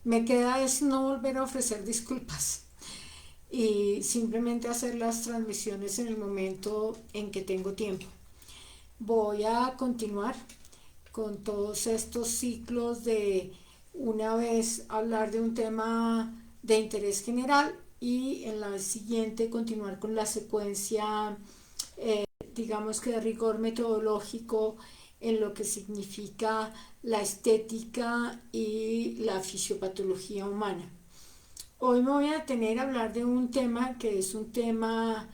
Me queda es no volver a ofrecer disculpas y simplemente hacer las transmisiones en el momento en que tengo tiempo. Voy a continuar con todos estos ciclos de una vez hablar de un tema de interés general y en la siguiente continuar con la secuencia, digamos que de rigor metodológico en lo que significa la estética y la fisiopatología humana. Hoy me voy a detener a hablar de un tema que es un tema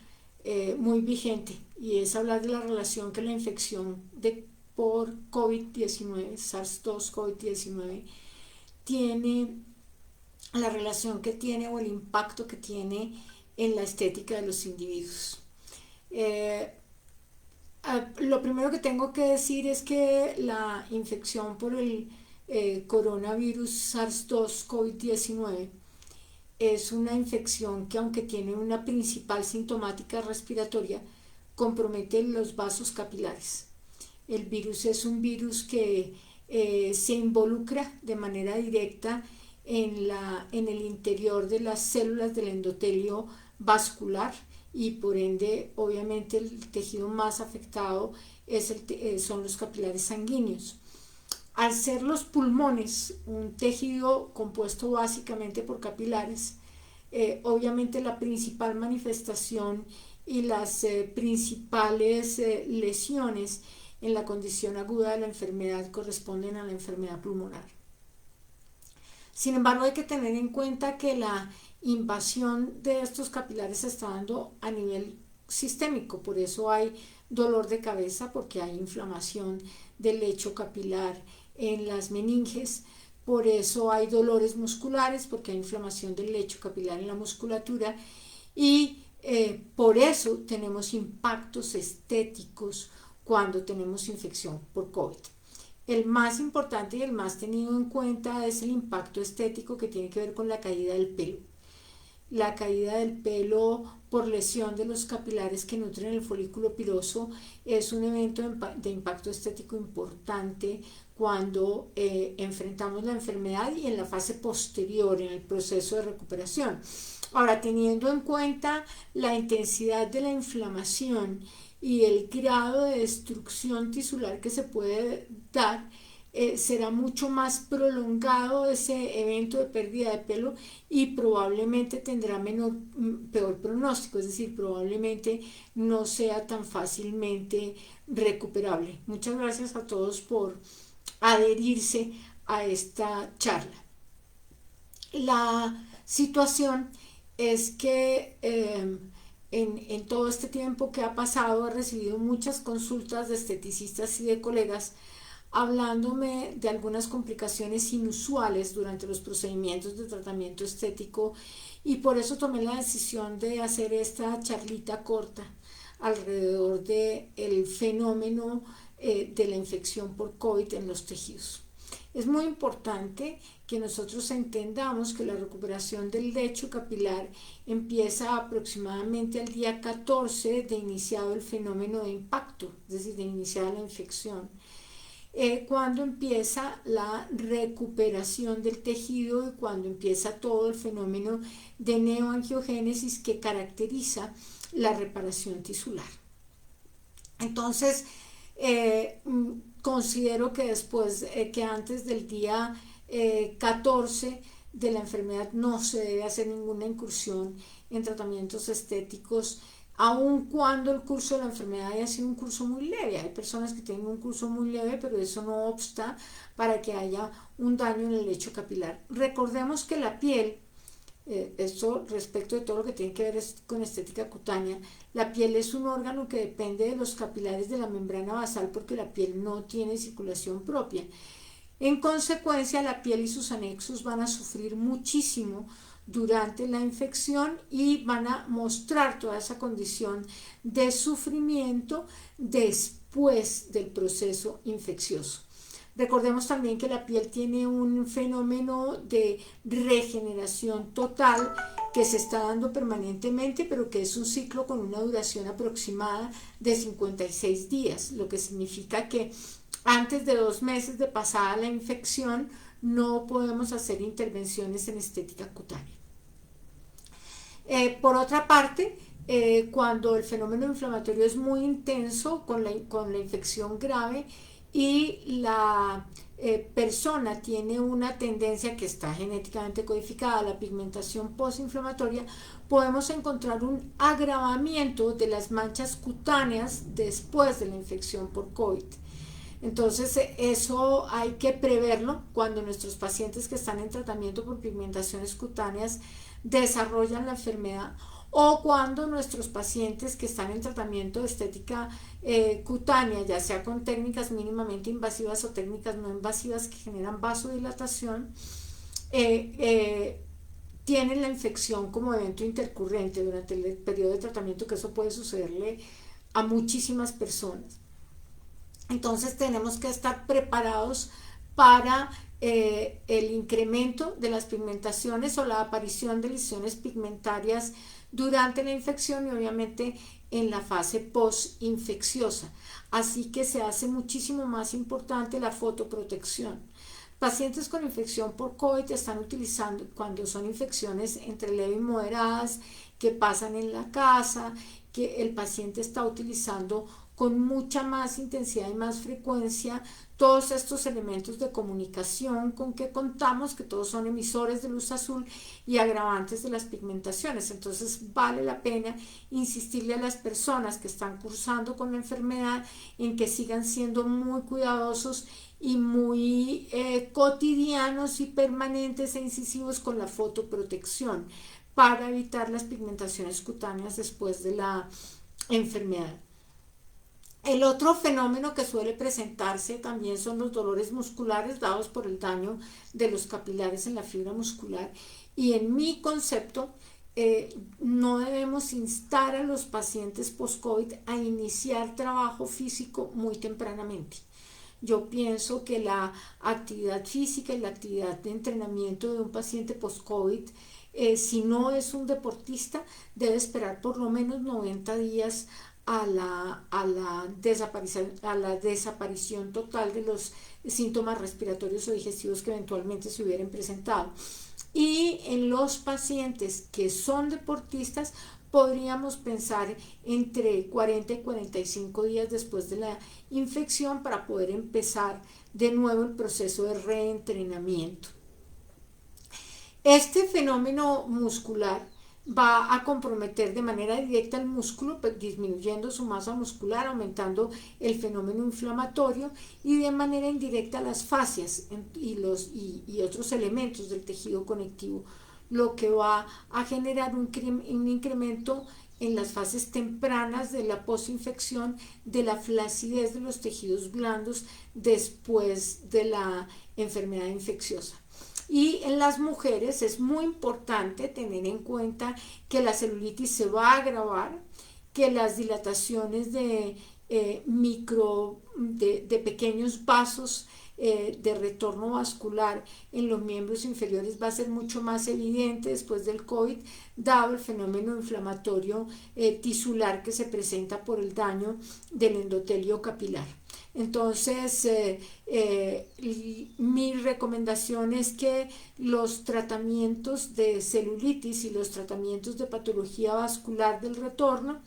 muy vigente y es hablar de la relación que la infección por COVID-19, SARS-2 COVID-19, tiene, la relación que tiene o el impacto que tiene en la estética de los individuos. Eh, lo primero que tengo que decir es que la infección por el coronavirus SARS-2 COVID-19 es una infección que, aunque tiene una principal sintomática respiratoria, compromete los vasos capilares. El virus es un virus que se involucra de manera directa en el interior de las células del endotelio vascular y por ende obviamente el tejido más afectado son los capilares sanguíneos. Al ser los pulmones un tejido compuesto básicamente por capilares, obviamente la principal manifestación y las principales lesiones en la condición aguda de la enfermedad corresponden a la enfermedad pulmonar. Sin embargo, hay que tener en cuenta que la invasión de estos capilares se está dando a nivel sistémico, por eso hay dolor de cabeza, porque hay inflamación del lecho capilar en las meninges, por eso hay dolores musculares, porque hay inflamación del lecho capilar en la musculatura, y por eso tenemos impactos estéticos cuando tenemos infección por COVID. El más importante y el más tenido en cuenta es el impacto estético que tiene que ver con la caída del pelo. La caída del pelo por lesión de los capilares que nutren el folículo piloso es un evento de impacto estético importante cuando enfrentamos la enfermedad y en la fase posterior, en el proceso de recuperación. Ahora, teniendo en cuenta la intensidad de la inflamación y el grado de destrucción tisular que se puede dar, será mucho más prolongado ese evento de pérdida de pelo y probablemente tendrá peor pronóstico, es decir, probablemente no sea tan fácilmente recuperable. Muchas gracias a todos por adherirse a esta charla. La situación es que en todo este tiempo que ha pasado he recibido muchas consultas de esteticistas y de colegas hablándome de algunas complicaciones inusuales durante los procedimientos de tratamiento estético y por eso tomé la decisión de hacer esta charlita corta alrededor del fenómeno de la infección por COVID en los tejidos. Es muy importante que nosotros entendamos que la recuperación del lecho capilar empieza aproximadamente al día 14 de iniciado el fenómeno de impacto, es decir, de iniciada la infección. Cuando empieza la recuperación del tejido y cuando empieza todo el fenómeno de neoangiogénesis que caracteriza la reparación tisular. Entonces, considero que después, que antes del día 14 de la enfermedad no se debe hacer ninguna incursión en tratamientos estéticos, aun cuando el curso de la enfermedad haya sido un curso muy leve. Hay personas que tienen un curso muy leve, pero eso no obsta para que haya un daño en el lecho capilar. Recordemos que la piel, esto respecto de todo lo que tiene que ver con estética cutánea, la piel es un órgano que depende de los capilares de la membrana basal porque la piel no tiene circulación propia. En consecuencia, la piel y sus anexos van a sufrir muchísimo durante la infección y van a mostrar toda esa condición de sufrimiento después del proceso infeccioso. Recordemos también que la piel tiene un fenómeno de regeneración total que se está dando permanentemente, pero que es un ciclo con una duración aproximada de 56 días, lo que significa que antes de 2 meses de pasada la infección, no podemos hacer intervenciones en estética cutánea. Por otra parte, cuando el fenómeno inflamatorio es muy intenso con la infección grave y la persona tiene una tendencia que está genéticamente codificada a la pigmentación postinflamatoria, podemos encontrar un agravamiento de las manchas cutáneas después de la infección por COVID. Entonces, eso hay que preverlo cuando nuestros pacientes que están en tratamiento por pigmentaciones cutáneas desarrollan la enfermedad, o cuando nuestros pacientes que están en tratamiento de estética cutánea, ya sea con técnicas mínimamente invasivas o técnicas no invasivas que generan vasodilatación, tienen la infección como evento intercurrente durante el periodo de tratamiento, que eso puede sucederle a muchísimas personas. Entonces tenemos que estar preparados para el incremento de las pigmentaciones o la aparición de lesiones pigmentarias durante la infección y obviamente en la fase postinfecciosa. Así que se hace muchísimo más importante la fotoprotección. Pacientes con infección por COVID están utilizando, cuando son infecciones entre leve y moderadas, que pasan en la casa, que el paciente está utilizando con mucha más intensidad y más frecuencia todos estos elementos de comunicación con que contamos, que todos son emisores de luz azul y agravantes de las pigmentaciones. Entonces vale la pena insistirle a las personas que están cursando con la enfermedad en que sigan siendo muy cuidadosos y muy cotidianos y permanentes e incisivos con la fotoprotección para evitar las pigmentaciones cutáneas después de la enfermedad. El otro fenómeno que suele presentarse también son los dolores musculares dados por el daño de los capilares en la fibra muscular, y en mi concepto no debemos instar a los pacientes post-COVID a iniciar trabajo físico muy tempranamente. Yo pienso que la actividad física y la actividad de entrenamiento de un paciente post-COVID, si no es un deportista, debe esperar por lo menos 90 días a la desaparición total de los síntomas respiratorios o digestivos que eventualmente se hubieran presentado. Y en los pacientes que son deportistas, podríamos pensar entre 40 y 45 días después de la infección para poder empezar de nuevo el proceso de reentrenamiento. Este fenómeno muscular va a comprometer de manera directa el músculo, disminuyendo su masa muscular, aumentando el fenómeno inflamatorio, y de manera indirecta las fascias y otros elementos del tejido conectivo, lo que va a generar un incremento en las fases tempranas de la postinfección de la flacidez de los tejidos blandos después de la enfermedad infecciosa. Y en las mujeres es muy importante tener en cuenta que la celulitis se va a agravar, que las dilataciones de pequeños vasos de retorno vascular en los miembros inferiores va a ser mucho más evidente después del COVID, dado el fenómeno inflamatorio tisular que se presenta por el daño del endotelio capilar. Entonces, mi recomendación es que los tratamientos de celulitis y los tratamientos de patología vascular del retorno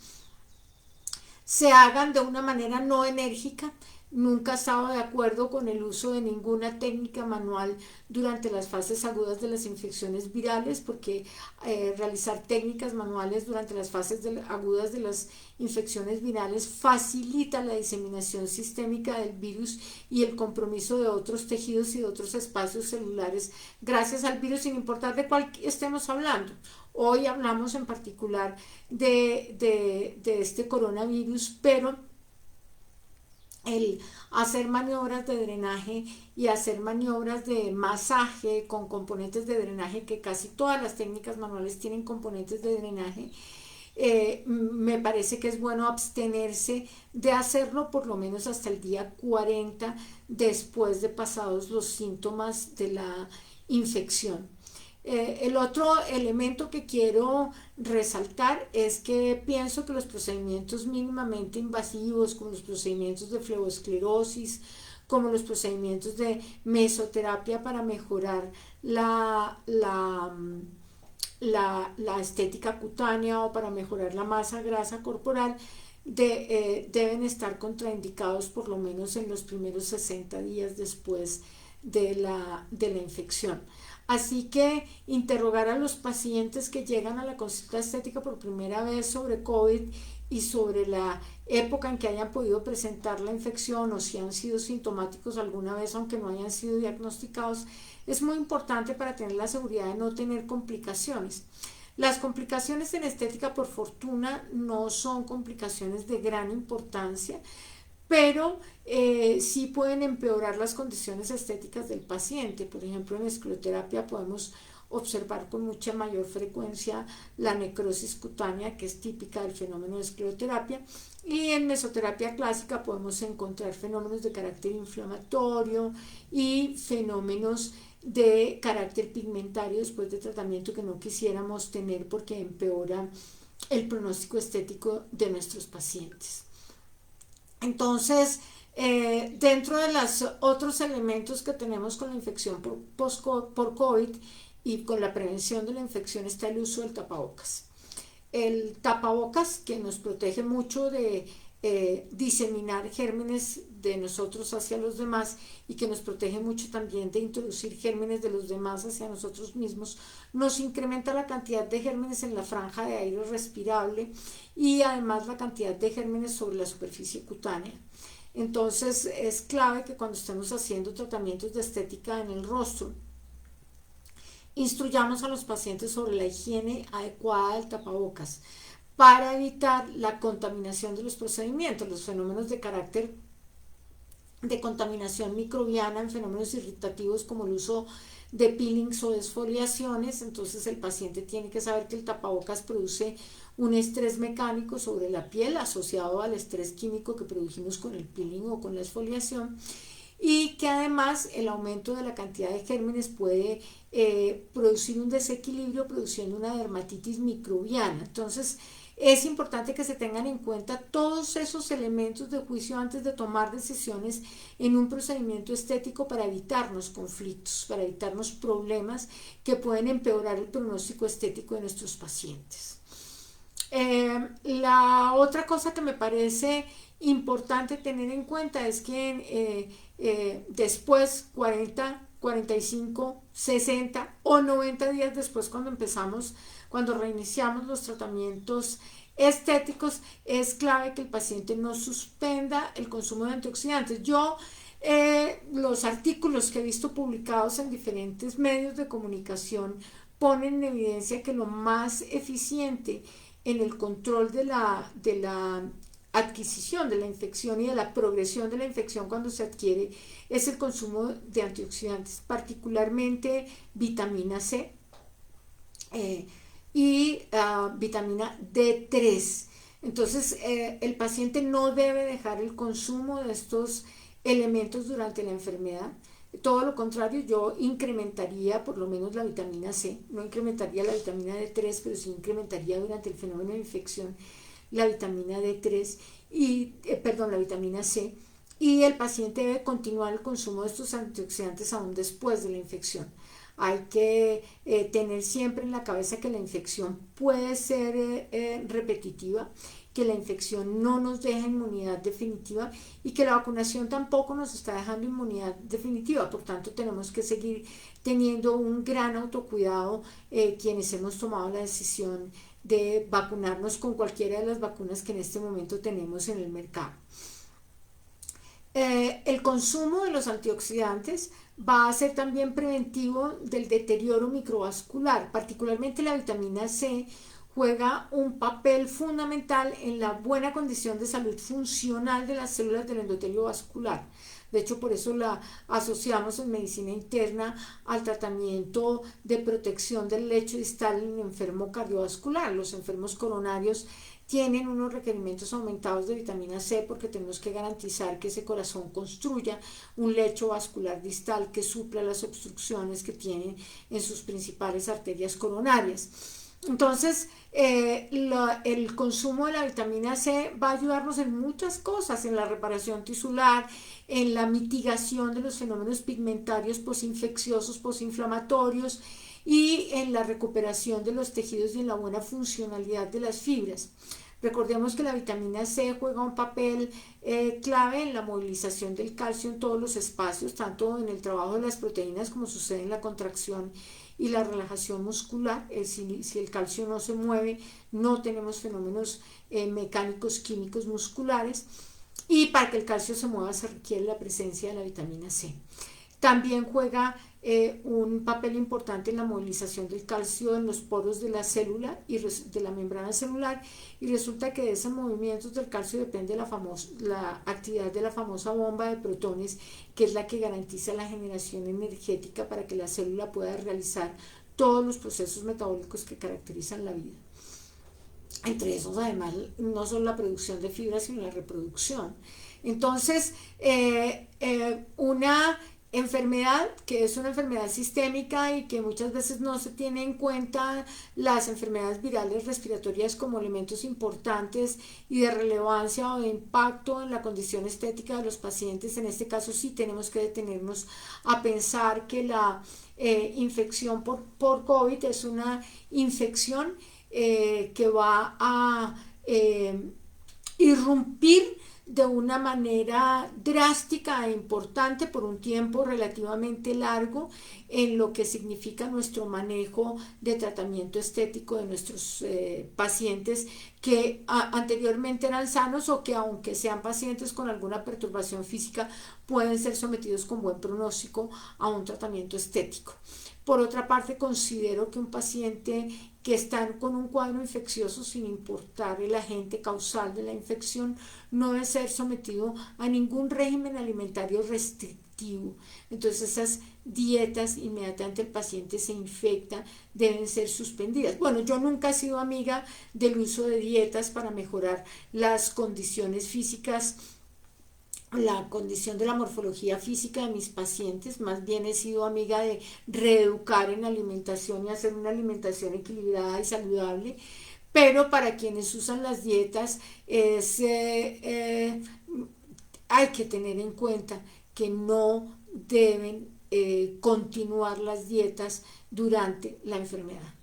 se hagan de una manera no enérgica. Nunca estaba de acuerdo con el uso de ninguna técnica manual durante las fases agudas de las infecciones virales, porque realizar técnicas manuales durante las fases agudas de las infecciones virales facilita la diseminación sistémica del virus y el compromiso de otros tejidos y de otros espacios celulares gracias al virus, sin importar de cuál estemos hablando. Hoy hablamos en particular de este coronavirus, pero el hacer maniobras de drenaje y hacer maniobras de masaje con componentes de drenaje, que casi todas las técnicas manuales tienen componentes de drenaje, me parece que es bueno abstenerse de hacerlo por lo menos hasta el día 40 después de pasados los síntomas de la infección. El otro elemento que quiero resaltar es que pienso que los procedimientos mínimamente invasivos, como los procedimientos de flebosclerosis, como los procedimientos de mesoterapia para mejorar la estética cutánea o para mejorar la masa grasa corporal, deben estar contraindicados por lo menos en los primeros 60 días después de la infección. Así que interrogar a los pacientes que llegan a la consulta estética por primera vez sobre COVID y sobre la época en que hayan podido presentar la infección o si han sido sintomáticos alguna vez aunque no hayan sido diagnosticados es muy importante para tener la seguridad de no tener complicaciones. Las complicaciones en estética, por fortuna, no son complicaciones de gran importancia, pero sí pueden empeorar las condiciones estéticas del paciente. Por ejemplo, en escleroterapia podemos observar con mucha mayor frecuencia la necrosis cutánea, que es típica del fenómeno de escleroterapia, y en mesoterapia clásica podemos encontrar fenómenos de carácter inflamatorio y fenómenos de carácter pigmentario después de tratamiento que no quisiéramos tener porque empeora el pronóstico estético de nuestros pacientes. Entonces, dentro de los otros elementos que tenemos con la infección por COVID y con la prevención de la infección está el uso del tapabocas. El tapabocas, que nos protege mucho de diseminar gérmenes de nosotros hacia los demás y que nos protege mucho también de introducir gérmenes de los demás hacia nosotros mismos, nos incrementa la cantidad de gérmenes en la franja de aire respirable y además la cantidad de gérmenes sobre la superficie cutánea. Entonces es clave que cuando estemos haciendo tratamientos de estética en el rostro, instruyamos a los pacientes sobre la higiene adecuada del tapabocas para evitar la contaminación de los procedimientos, los fenómenos de carácter de contaminación microbiana en fenómenos irritativos como el uso de peelings o desfoliaciones. Entonces el paciente tiene que saber que el tapabocas produce un estrés mecánico sobre la piel asociado al estrés químico que produjimos con el peeling o con la exfoliación, y que además el aumento de la cantidad de gérmenes puede producir un desequilibrio produciendo una dermatitis microbiana. Entonces es importante que se tengan en cuenta todos esos elementos de juicio antes de tomar decisiones en un procedimiento estético para evitarnos conflictos, para evitarnos problemas que pueden empeorar el pronóstico estético de nuestros pacientes. La otra cosa que me parece importante tener en cuenta es que después 40, 45, 60 o 90 días después cuando reiniciamos los tratamientos estéticos, es clave que el paciente no suspenda el consumo de antioxidantes. Los artículos que he visto publicados en diferentes medios de comunicación ponen en evidencia que lo más eficiente en el control de la adquisición de la infección y de la progresión de la infección cuando se adquiere es el consumo de antioxidantes, particularmente vitamina C y vitamina D3. Entonces el paciente no debe dejar el consumo de estos elementos durante la enfermedad. Todo lo contrario, yo incrementaría por lo menos la vitamina C, no incrementaría la vitamina D3, pero sí incrementaría durante el fenómeno de infección la vitamina D3 la vitamina C, y el paciente debe continuar el consumo de estos antioxidantes aún después de la infección. Hay que tener siempre en la cabeza que la infección puede ser repetitiva, que la infección no nos deja inmunidad definitiva y que la vacunación tampoco nos está dejando inmunidad definitiva. Por tanto, tenemos que seguir teniendo un gran autocuidado quienes hemos tomado la decisión de vacunarnos con cualquiera de las vacunas que en este momento tenemos en el mercado. El consumo de los antioxidantes va a ser también preventivo del deterioro microvascular, particularmente la vitamina C juega un papel fundamental en la buena condición de salud funcional de las células del endotelio vascular. De hecho, por eso la asociamos en medicina interna al tratamiento de protección del lecho distal en el enfermo cardiovascular. Los enfermos coronarios tienen unos requerimientos aumentados de vitamina C porque tenemos que garantizar que ese corazón construya un lecho vascular distal que supla las obstrucciones que tienen en sus principales arterias coronarias. Entonces, el consumo de la vitamina C va a ayudarnos en muchas cosas, en la reparación tisular, en la mitigación de los fenómenos pigmentarios posinfecciosos, posinflamatorios y en la recuperación de los tejidos y en la buena funcionalidad de las fibras. Recordemos que la vitamina C juega un papel clave en la movilización del calcio en todos los espacios, tanto en el trabajo de las proteínas como sucede en la contracción y la relajación muscular. Si el calcio no se mueve, no tenemos fenómenos mecánicos químicos musculares, y para que el calcio se mueva se requiere la presencia de la vitamina C. También juega un papel importante en la movilización del calcio en los poros de la célula y de la membrana celular, y resulta que de esos movimientos del calcio depende la actividad de la famosa bomba de protones, que es la que garantiza la generación energética para que la célula pueda realizar todos los procesos metabólicos que caracterizan la vida. Entre esos, además, no solo la producción de fibras, sino la reproducción. Entonces, una enfermedad que es una enfermedad sistémica y que muchas veces no se tiene en cuenta las enfermedades virales respiratorias como elementos importantes y de relevancia o de impacto en la condición estética de los pacientes. En este caso sí tenemos que detenernos a pensar que la infección por COVID es una infección que va a irrumpir de una manera drástica e importante por un tiempo relativamente largo en lo que significa nuestro manejo de tratamiento estético de nuestros pacientes que anteriormente eran sanos, o que aunque sean pacientes con alguna perturbación física pueden ser sometidos con buen pronóstico a un tratamiento estético. Por otra parte, considero que un paciente que está con un cuadro infeccioso, sin importar el agente causal de la infección, no debe ser sometido a ningún régimen alimentario restrictivo. Entonces esas dietas, inmediatamente el paciente se infecta, deben ser suspendidas. Bueno, yo nunca he sido amiga del uso de dietas para mejorar las condiciones físicas, la condición de la morfología física de mis pacientes. Más bien he sido amiga de reeducar en alimentación y hacer una alimentación equilibrada y saludable. Pero para quienes usan las dietas hay que tener en cuenta que no deben continuar las dietas durante la enfermedad.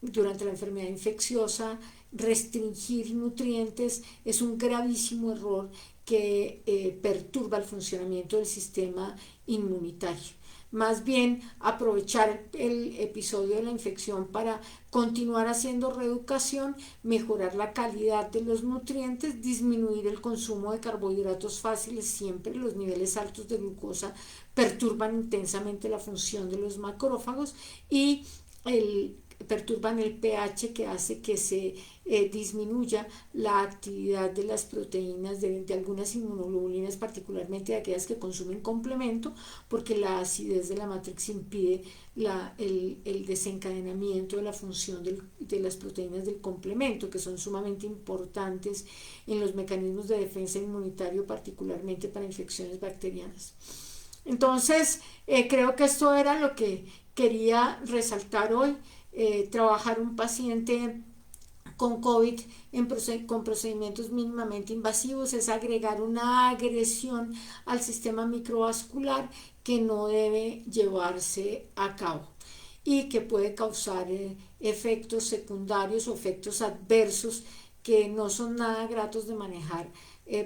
Durante la enfermedad infecciosa, restringir nutrientes es un gravísimo error que perturba el funcionamiento del sistema inmunitario. Más bien aprovechar el episodio de la infección para continuar haciendo reeducación, mejorar la calidad de los nutrientes, disminuir el consumo de carbohidratos fáciles. Siempre los niveles altos de glucosa perturban intensamente la función de los macrófagos y perturban el pH, que hace que se disminuya la actividad de las proteínas de algunas inmunoglobulinas, particularmente de aquellas que consumen complemento, porque la acidez de la matrix impide el desencadenamiento de la función de las proteínas del complemento, que son sumamente importantes en los mecanismos de defensa inmunitario, particularmente para infecciones bacterianas. Entonces, creo que esto era lo que quería resaltar hoy. Trabajar un paciente con COVID con procedimientos mínimamente invasivos es agregar una agresión al sistema microvascular que no debe llevarse a cabo y que puede causar efectos secundarios o efectos adversos que no son nada gratos de manejar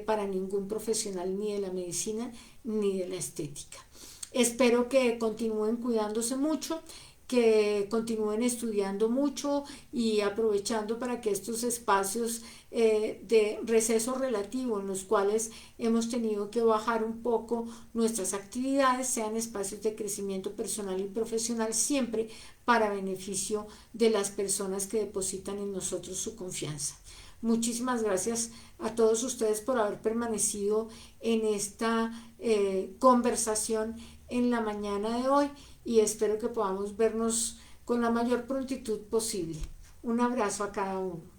para ningún profesional, ni de la medicina ni de la estética. Espero que continúen cuidándose mucho, que continúen estudiando mucho y aprovechando para que estos espacios de receso relativo, en los cuales hemos tenido que bajar un poco nuestras actividades, sean espacios de crecimiento personal y profesional, siempre para beneficio de las personas que depositan en nosotros su confianza. Muchísimas gracias a todos ustedes por haber permanecido en esta conversación en la mañana de hoy, y espero que podamos vernos con la mayor prontitud posible. Un abrazo a cada uno.